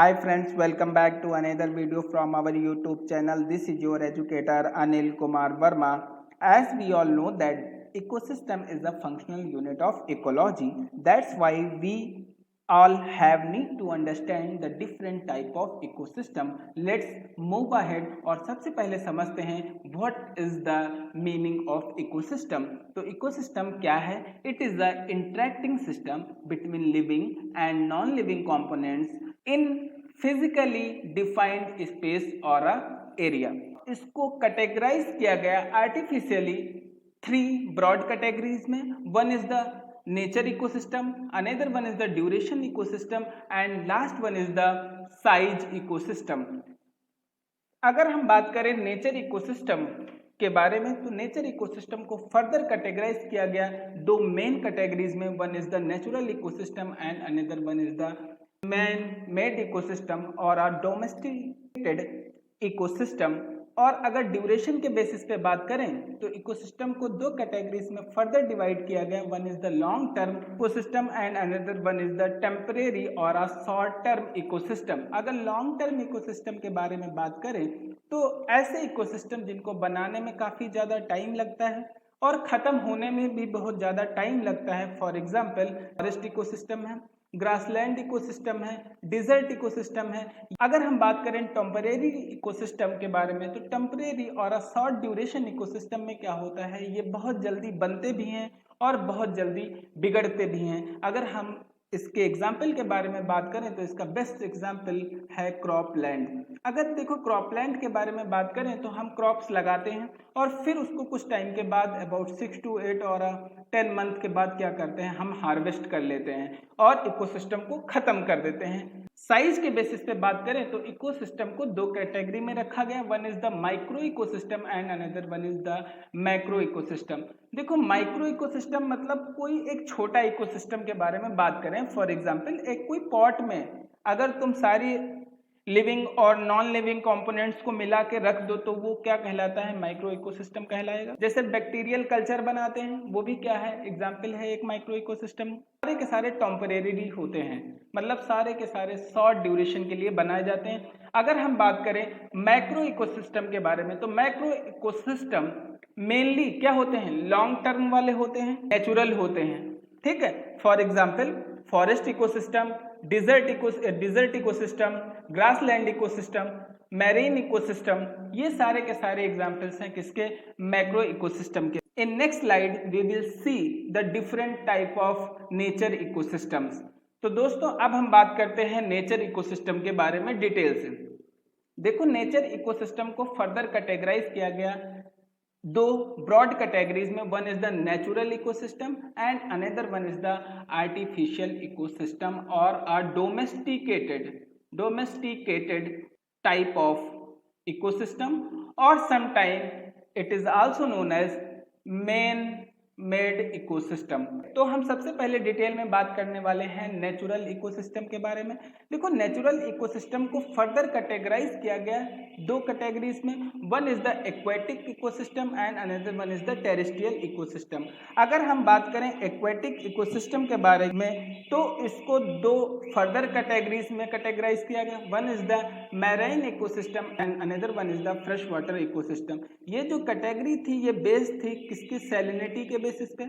Hi friends, welcome back to another video from our YouTube channel. This is your educator Anil Kumar Verma. As we all know that ecosystem is a functional unit of ecology. That's why we all have need to understand the different type of ecosystem. Let's move ahead और सबसे पहले समझते हैं what is the meaning of ecosystem. तो ecosystem क्या है? It is the interacting system between living and non-living components in physically defined space or a area. इसको categorise किया गया आर्टिफिशियली थ्री ब्रॉड कैटेगरीज में. One is the nature ecosystem, another one is the duration ecosystem and last one is the size ecosystem. अगर हम बात करें nature ecosystem के बारे में तो नेचर इकोसिस्टम को फर्दर कैटेगराइज किया गया दो मेन कैटेगरीज में. One is the natural ecosystem and another one is the man made ecosystem और आ डोमेस्टिकेटेड इकोसिस्टम. और अगर ड्यूरेशन के बेसिस पे बात करें तो इकोसिस्टम को दो कैटेगरीज में फर्दर डिवाइड किया गया. One is the long term ecosystem and another one is the temporary और आ शॉर्ट टर्म इकोसिस्टम. अगर लॉन्ग टर्म इकोसिस्टम के बारे में बात करें तो ऐसे इकोसिस्टम जिनको बनाने में काफी ज्यादा टाइम लगता है और खत्म होने में भी बहुत ज्यादा टाइम लगता है. फॉर एग्जाम्पल फॉरेस्ट इकोसिस्टम है, ग्रासलैंड इकोसिस्टम है, डिजर्ट इकोसिस्टम है. अगर हम बात करें टेम्परेरी इकोसिस्टम के बारे में तो टेम्परेरी और शॉर्ट ड्यूरेशन इकोसिस्टम में क्या होता है, ये बहुत जल्दी बनते भी हैं और बहुत जल्दी बिगड़ते भी हैं. अगर हम इसके एग्जाम्पल के बारे में बात करें तो इसका बेस्ट एग्जाम्पल है क्रॉपलैंड. अगर देखो क्रॉपलैंड के बारे में बात करें तो हम क्रॉप्स लगाते हैं और फिर उसको कुछ टाइम के बाद अबाउट 6 to 8 और 10 मंथ के बाद क्या करते हैं, हम हार्वेस्ट कर लेते हैं और इकोसिस्टम को खत्म कर देते हैं. साइज के बेसिस पे बात करें तो इकोसिस्टम को दो कैटेगरी में रखा गया. One is the micro ecosystem and another one is the macro ecosystem. देखो माइक्रो इकोसिस्टम मतलब कोई एक छोटा इकोसिस्टम के बारे में बात करें. फॉर एग्जांपल एक कोई पॉट में अगर तुम सारी लिविंग और नॉन लिविंग कंपोनेंट्स को मिला के रख दो तो वो क्या कहलाता है, माइक्रो इकोसिस्टम कहलाएगा. जैसे बैक्टीरियल कल्चर बनाते हैं वो भी क्या है, एग्जांपल है एक माइक्रो इकोसिस्टम. सारे के सारे टेम्परेरी होते हैं, मतलब सारे के सारे शॉर्ट ड्यूरेशन के लिए बनाए जाते हैं. अगर हम बात करें मैक्रो इकोसिस्टम के बारे में तो मैक्रो इकोसिस्टम मेनली क्या होते हैं, लॉन्ग टर्म वाले होते हैं, नेचुरल होते हैं. ठीक है, for example forest ecosystem, desert ecosystem, grassland ecosystem, marine ecosystem, ये सारे के सारे एग्जांपल्स हैं किसके, मैक्रो इकोसिस्टम के. In next slide we will see the different type of nature ecosystems. तो दोस्तों अब हम बात करते हैं नेचर इकोसिस्टम के बारे में डिटेल से. देखो नेचर इकोसिस्टम को फर्दर कैटेगराइज किया गया दो ब्रॉड कैटेगरीज में. One is the natural ecosystem and another one is the artificial ecosystem or a domesticated type of ecosystem or sometime it is also known as man made ecosystem. तो हम सबसे पहले detail में बात करने वाले हैं नेचुरल इकोसिस्टम के बारे में. देखो नेचुरल इकोसिस्टम को फर्दर कैटेगराइज किया गया दो कैटेगरीज में. One is the aquatic ecosystem and another one is the terrestrial ecosystem. अगर हम बात करें एक्वेटिक इकोसिस्टम के बारे में तो इसको दो फर्दर कैटेगरीज में कैटेगराइज किया गया. One is the marine ecosystem and another one is the fresh water ecosystem. ये जो कैटेगरी थी ये बेस थी किसकी, सैलिनिटी के बेसिस पे.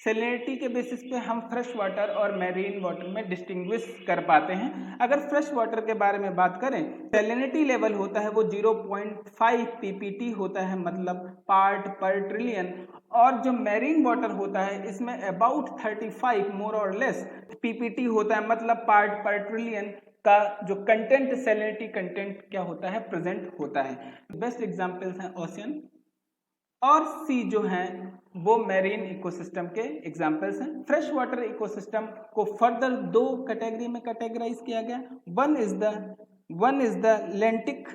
सैलिनिटी के बेसिस पे हम फ्रेश वाटर और मैरीन वाटर में डिस्टिंग्विश कर पाते हैं. अगर फ्रेश वाटर के बारे में बात करें सैलिनिटी लेवल होता है वो 0.5 ppt होता है, मतलब पार्ट पर ट्रिलियन. और जो मैरीन वाटर होता है इसमें अबाउट 35 मोर और लेस ppt होता है, मतलब पार्ट पर ट्रिलियन का जो कंटेंट सैलिनिटी कंटेंट क्या होता है, प्रेजेंट होता है. बेस्ट एग्जांपल्स हैं ओशियन और सी जो हैं वो मैरीन इकोसिस्टम के एग्जांपल्स हैं. फ्रेश वाटर इकोसिस्टम को फर्दर दो कैटेगरी में कैटेगराइज किया गया. One is the लेंटिक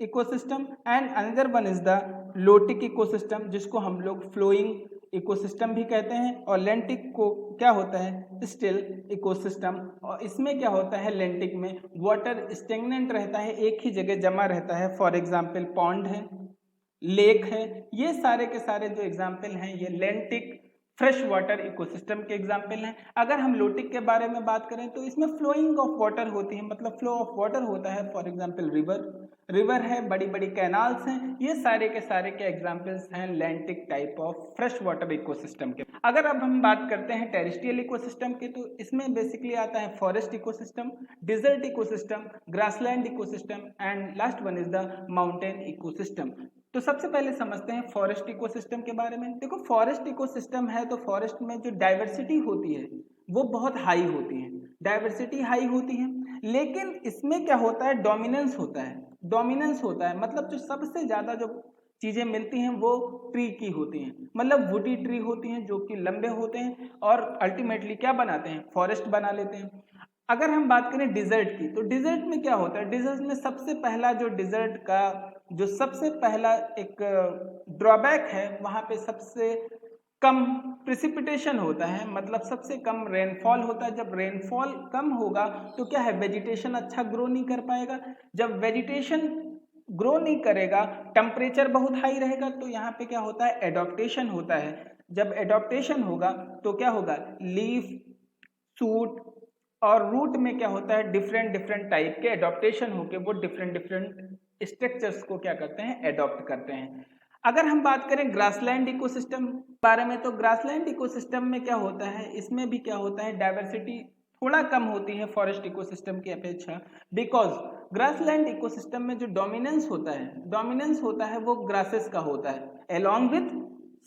ecosystem and another one is the lotic ecosystem, जिसको हम लोग फ्लोइंग इकोसिस्टम भी कहते हैं. और लेंटिक को क्या होता है, स्टिल इकोसिस्टम. और इसमें क्या होता है, लेंटिक में वाटर स्टेगनेंट रहता है, एक ही जगह जमा रहता है. फॉर एग्जाम्पल पॉन्ड है, लेक है. ये सारे के सारे जो एग्जाम्पल हैं ये लेंटिक, फ्रेश वाटर इकोसिस्टम के एग्जाम्पल हैं। अगर हम लोटिक के बारे में बात करें तो इसमें फ्लोइंग ऑफ वाटर होती है, मतलब फ्लो ऑफ वाटर होता है। फॉर एग्जाम्पल रिवर है, बड़ी बड़ी कैनाल्स हैं, ये सारे के एग्जाम्पल्स हैं lentic type of fresh water ecosystem के। अगर अब हम बात करते हैं टेरेस्ट्रियल इकोसिस्टम की, तो इसमें बेसिकली आता है forest ecosystem, desert ecosystem, grassland ecosystem and last one is the mountain ecosystem. तो सबसे पहले समझते हैं फॉरेस्ट इकोसिस्टम के बारे में। देखो, फॉरेस्ट इकोसिस्टम है तो फॉरेस्ट में जो डाइवर्सिटी होती है वो बहुत हाई होती है, डाइवर्सिटी हाई होती है, लेकिन इसमें क्या होता है, डोमिनेंस होता है, मतलब जो सबसे ज्यादा जो चीजें मिलती हैं वो ट्री की होती हैं, मतलब वुडी ट्री होती हैं जो कि लंबे होते हैं और अल्टीमेटली क्या बनाते हैं, फॉरेस्ट बना लेते हैं। अगर हम बात करें डिजर्ट की, तो डिजर्ट में क्या होता है, डिजर्ट में सबसे पहला जो डिजर्ट का जो सबसे पहला एक ड्रॉबैक है, वहां पे सबसे कम प्रिसिपिटेशन होता है, मतलब सबसे कम रेनफॉल होता है। जब रेनफॉल कम होगा तो क्या है, वेजिटेशन अच्छा ग्रो नहीं कर पाएगा। जब वेजिटेशन ग्रो नहीं करेगा, टेम्परेचर बहुत हाई रहेगा, तो यहाँ पे क्या होता है, एडॉप्टेशन होता है। जब एडॉप्टेशन होगा तो क्या होगा, लीफ, सूट और रूट में क्या होता है, डिफरेंट टाइप के एडॉप्टेशन होके वो डिफरेंट स्ट्रक्चर्स को क्या करते हैं, एडॉप्ट करते हैं। अगर हम बात करें ग्रासलैंड इकोसिस्टम बारे में, तो ग्रासलैंड इकोसिस्टम में क्या होता है, इसमें भी क्या होता है, डाइवर्सिटी थोड़ा कम होती है फॉरेस्ट इकोसिस्टम की अपेक्षा, बिकॉज ग्रासलैंड इकोसिस्टम में जो डोमिनेंस होता है वो ग्रासेस का होता है along with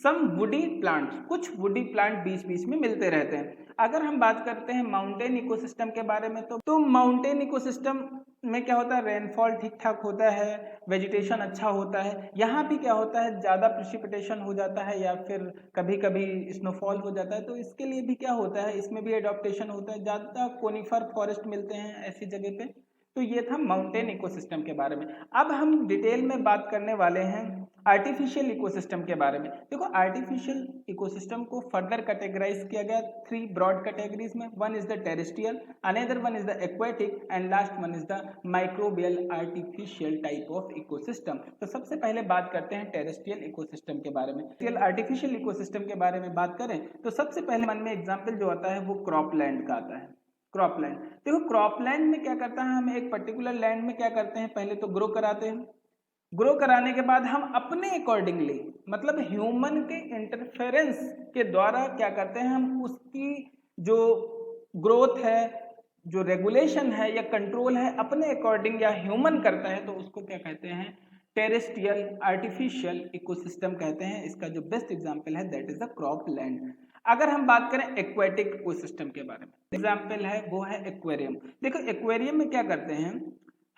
some woody plants, कुछ वुडी प्लांट बीच बीच में मिलते रहते हैं। अगर हम बात करते हैं माउंटेन इकोसिस्टम के बारे में, तो माउंटेन इकोसिस्टम में क्या होता है, रेनफॉल ठीक ठाक होता है, वेजिटेशन अच्छा होता है। यहाँ भी क्या होता है, ज़्यादा प्रेसिपिटेशन हो जाता है या फिर कभी कभी स्नोफॉल हो जाता है, तो इसके लिए भी क्या होता है, इसमें भी एडॉप्टेशन होता है, ज़्यादा कोनिफर फॉरेस्ट मिलते हैं ऐसी जगह पे। तो ये था माउंटेन इकोसिस्टम के बारे में। अब हम डिटेल में बात करने वाले हैं आर्टिफिशियल इकोसिस्टम के बारे में। देखो, आर्टिफिशियल इकोसिस्टम को फर्दर कैटेगराइज किया गया 3 ब्रॉड कैटेगरीज में। One is the terrestrial, another one is the aquatic and last one is the microbial artificial type of ecosystem. तो सबसे पहले बात करते हैं टेरेस्ट्रियल इकोसिस्टम के बारे में। आर्टिफिशियल इकोसिस्टम के बारे में बात करें तो सबसे पहले मन में एग्जाम्पल जो आता है वो क्रॉपलैंड का आता है। क्रॉपलैंड, देखो क्रॉपलैंड में क्या करता है, हम एक पर्टिकुलर लैंड में क्या करते हैं, पहले तो ग्रो कराते हैं, ग्रो कराने के बाद हम अपने अकॉर्डिंगली, मतलब ह्यूमन के इंटरफेरेंस के द्वारा क्या करते हैं, हम उसकी जो ग्रोथ है, जो रेगुलेशन है या कंट्रोल है, अपने अकॉर्डिंग या ह्यूमन करता है, तो उसको क्या कहते हैं, टेरेस्ट्रियल आर्टिफिशियल इकोसिस्टम कहते हैं। इसका जो बेस्ट एग्जांपल है दैट इज द क्रॉपलैंड। अगर हम बात करें एक्वेटिक इकोसिस्टम के बारे में, एग्जांपल है वो है एक्वेरियम। देखो, एक्वेरियम में क्या करते हैं,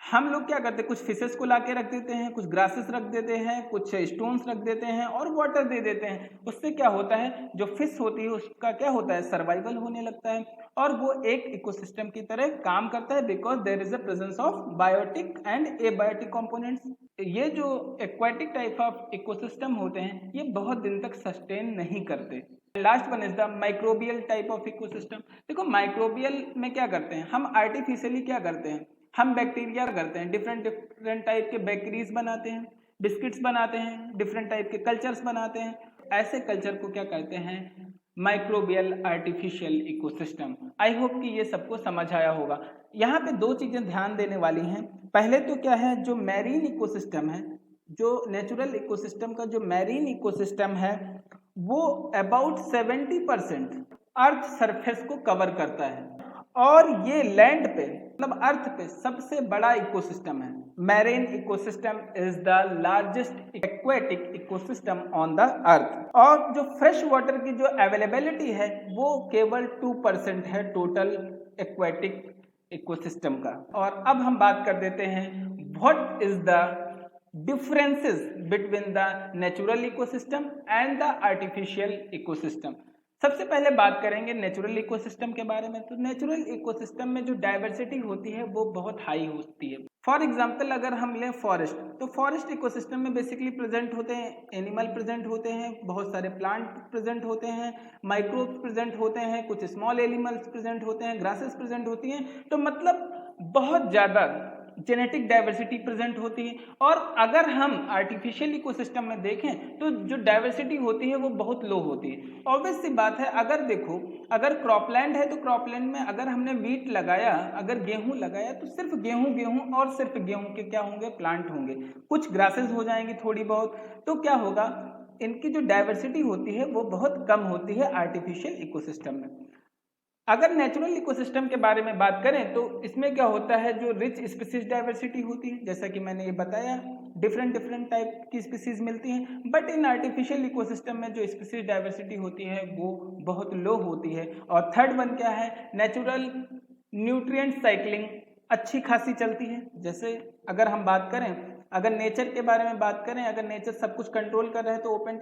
हम लोग क्या करते हैं, कुछ फिशेस को लाके रख देते हैं, कुछ ग्रासेस रख देते हैं, कुछ स्टोन्स रख देते हैं और वाटर दे देते हैं। उससे क्या होता है, जो फिश होती है उसका क्या होता है, सर्वाइवल होने लगता है और वो एक इकोसिस्टम की तरह काम करता है, because there is a presence of biotic and abiotic components. ये जो एक्वाटिक टाइप ऑफ इकोसिस्टम होते हैं ये बहुत दिन तक सस्टेन नहीं करते। Last one is the microbial type of ecosystem. देखो, माइक्रोबियल में क्या करते हैं, हम आर्टिफिशियली क्या करते हैं, हम बैक्टीरिया करते हैं, डिफरेंट टाइप के बेकरीज बनाते हैं, बिस्किट्स बनाते हैं, डिफरेंट टाइप के कल्चर्स बनाते हैं। ऐसे कल्चर को क्या कहते हैं, microbial artificial ecosystem. I hope कि ये सबको समझ आया होगा। यहाँ पे 2 चीजें ध्यान देने वाली हैं। पहले तो क्या है, जो मैरीन इकोसिस्टम है, जो नेचुरल इकोसिस्टम का जो मैरीन इकोसिस्टम है वो अबाउट 70% अर्थ सरफेस को कवर करता है और ये लैंड पे, मतलब अर्थ पे सबसे बड़ा इकोसिस्टम है। Marine ecosystem is the largest aquatic ecosystem on the earth. और जो फ्रेश वाटर की जो अवेलेबिलिटी है वो केवल 2% है टोटल एक्वेटिक इकोसिस्टम का। और अब हम बात कर देते हैं what is the differences between the natural ecosystem and the artificial ecosystem। सबसे पहले बात करेंगे नेचुरल इकोसिस्टम के बारे में। तो नेचुरल इकोसिस्टम में जो डाइवर्सिटी होती है वो बहुत हाई होती है। फॉर एग्जांपल अगर हम लें फॉरेस्ट, तो फॉरेस्ट इकोसिस्टम में बेसिकली प्रेजेंट होते हैं एनिमल प्रेजेंट होते हैं, बहुत सारे प्लांट प्रेजेंट होते हैं, माइक्रोब्स प्रेजेंट होते हैं, कुछ स्मॉल एनिमल्स प्रेजेंट होते हैं, ग्रासेस प्रेजेंट होती हैं। तो मतलब बहुत ज़्यादा जेनेटिक डाइवर्सिटी प्रेजेंट होती है। और अगर हम आर्टिफिशियल इकोसिस्टम में देखें तो जो डाइवर्सिटी होती है वो बहुत लो होती है। ऑब्वियस सी बात है, अगर देखो अगर क्रॉपलैंड है तो क्रॉपलैंड में अगर हमने वीट लगाया, अगर गेहूं लगाया तो सिर्फ गेहूं और सिर्फ गेहूं के क्या होंगे, प्लांट होंगे, कुछ ग्रासेस हो जाएंगी थोड़ी बहुत, तो क्या होगा, इनकी जो डाइवर्सिटी होती है वो बहुत कम होती है आर्टिफिशियल इकोसिस्टम में। अगर नेचुरल इकोसिस्टम के बारे में बात करें तो इसमें क्या होता है, जो रिच स्पीसीज डाइवर्सिटी होती है, जैसा कि मैंने ये बताया डिफरेंट टाइप की स्पीसीज मिलती हैं। बट इन आर्टिफिशियल इकोसिस्टम में जो स्पीसीज डाइवर्सिटी होती है वो बहुत लो होती है। और थर्ड वन क्या है, नेचुरल न्यूट्रिएंट साइक्लिंग अच्छी खासी चलती है। जैसे अगर हम बात करें, अगर नेचर के बारे में बात करें, अगर नेचर सब कुछ कंट्रोल कर रहा है तो ओपन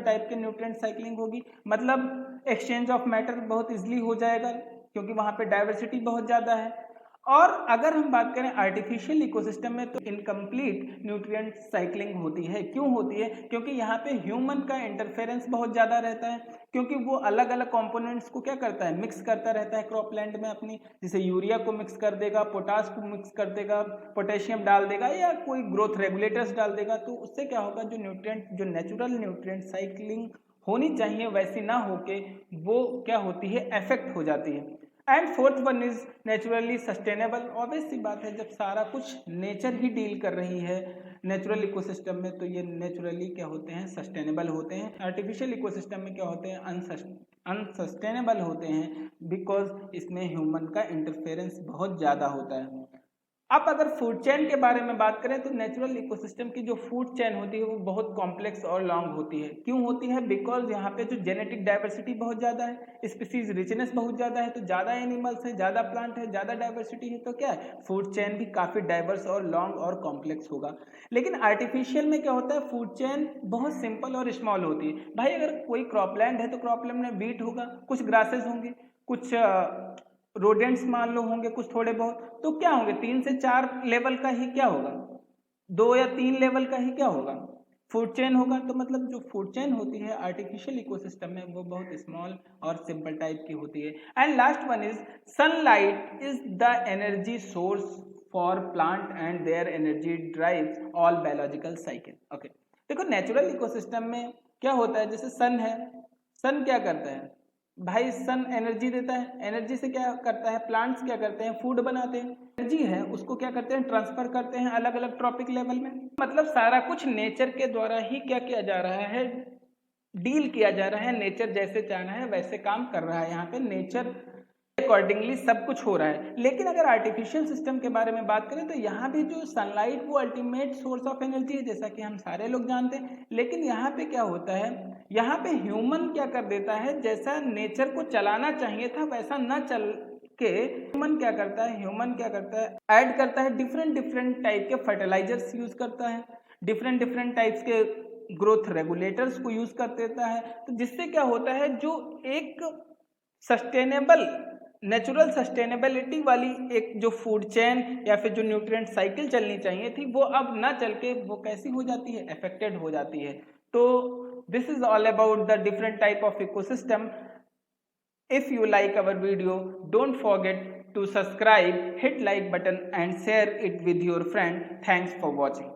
टाइप के न्यूट्रिएंट साइक्लिंग होगी, मतलब एक्सचेंज ऑफ मैटर बहुत इजीली हो जाएगा क्योंकि वहां पे डाइवर्सिटी बहुत ज्यादा है। और अगर हम बात करें आर्टिफिशियल इकोसिस्टम में तो इनकम्प्लीट न्यूट्रिएंट साइक्लिंग होती है। क्यों होती है, क्योंकि यहाँ पे ह्यूमन का इंटरफेरेंस बहुत ज्यादा रहता है, क्योंकि वो अलग अलग कंपोनेंट्स को क्या करता है, मिक्स करता रहता है क्रॉपलैंड में अपनी, जैसे यूरिया को मिक्स कर देगा, पोटास को मिक्स कर देगा, पोटेशियम डाल देगा या कोई ग्रोथ रेगुलेटर्स डाल देगा। तो उससे क्या होगा, जो नेचुरल न्यूट्रिएंट साइक्लिंग होनी चाहिए वैसी ना होके वो क्या होती है, इफेक्ट हो जाती है। And fourth one is naturally sustainable. Obvious सी बात है, जब सारा कुछ नेचर ही डील कर रही है नेचुरल इकोसिस्टम में तो ये नेचुरली क्या होते हैं, सस्टेनेबल होते हैं। आर्टिफिशियल इकोसिस्टम में क्या होते हैं, अनसस्टेनेबल होते हैं, बिकॉज इसमें ह्यूमन का इंटरफेरेंस बहुत ज़्यादा होता है। अब अगर फूड चेन के बारे में बात करें तो नेचुरल इकोसिस्टम की जो फूड चेन होती है वो बहुत कॉम्प्लेक्स और लॉन्ग होती है। क्यों होती है, बिकॉज यहाँ पे जो जेनेटिक डाइवर्सिटी बहुत ज़्यादा है, स्पीसीज रिचनेस बहुत ज़्यादा है, तो ज़्यादा एनिमल्स है, ज़्यादा प्लांट है, ज़्यादा डाइवर्सिटी है, तो क्या है, फूड चेन भी काफ़ी डाइवर्स और लॉन्ग और कॉम्प्लेक्स होगा। लेकिन आर्टिफिशियल में क्या होता है, फूड चेन बहुत सिंपल और स्मॉल होती है। भाई अगर कोई क्रॉपलैंड है तो क्रॉपलैंड में वीट होगा, कुछ ग्रासेस होंगे, कुछ रोडेंट्स मान लो होंगे कुछ थोड़े बहुत, तो क्या होंगे, 3 से 4 लेवल का ही क्या होगा, 2 या 3 लेवल का ही क्या होगा, फूड चेन होगा। तो मतलब जो फूड चेन होती है आर्टिफिशियल इकोसिस्टम में वो बहुत स्मॉल और सिंपल टाइप की होती है। And last one is sunlight is the energy source for plant and their energy drives all biological cycle. Okay, देखो नेचुरल इकोसिस्टम में क्या होता है, जैसे सन है, सन क्या करता है भाई, सन एनर्जी देता है, एनर्जी से क्या करता है, प्लांट्स क्या करते हैं, फूड बनाते हैं, एनर्जी है उसको क्या करते हैं, ट्रांसफर करते हैं अलग अलग ट्रॉपिक लेवल में। मतलब सारा कुछ नेचर के द्वारा ही क्या किया जा रहा है, डील किया जा रहा है, नेचर जैसे चाह रहा है वैसे काम कर रहा है, यहाँ पे नेचर अकॉर्डिंगली सब कुछ हो रहा है। लेकिन अगर आर्टिफिशियल सिस्टम के बारे में बात करें तो यहाँ भी जो सनलाइट वो अल्टीमेट सोर्स ऑफ एनर्जी है, जैसा कि हम सारे लोग जानते हैं। लेकिन यहाँ पे क्या होता है, यहाँ पे ह्यूमन क्या कर देता है, जैसा नेचर को चलाना चाहिए था वैसा न चल के ह्यूमन क्या करता है, ऐड करता है डिफरेंट टाइप के फर्टिलाइजर्स यूज करता है, डिफरेंट टाइप्स के ग्रोथ रेगुलेटर्स को यूज कर देता है। तो जिससे क्या होता है, जो एक सस्टेनेबल नेचुरल सस्टेनेबिलिटी वाली एक जो फूड चेन या फिर जो न्यूट्रिएंट साइकिल चलनी चाहिए थी वो अब ना चल के वो कैसी हो जाती है, अफेक्टेड हो जाती है। तो this is all about the different type of ecosystem. If you like our video don't forget to subscribe, hit like button and share it with your friend. Thanks for watching.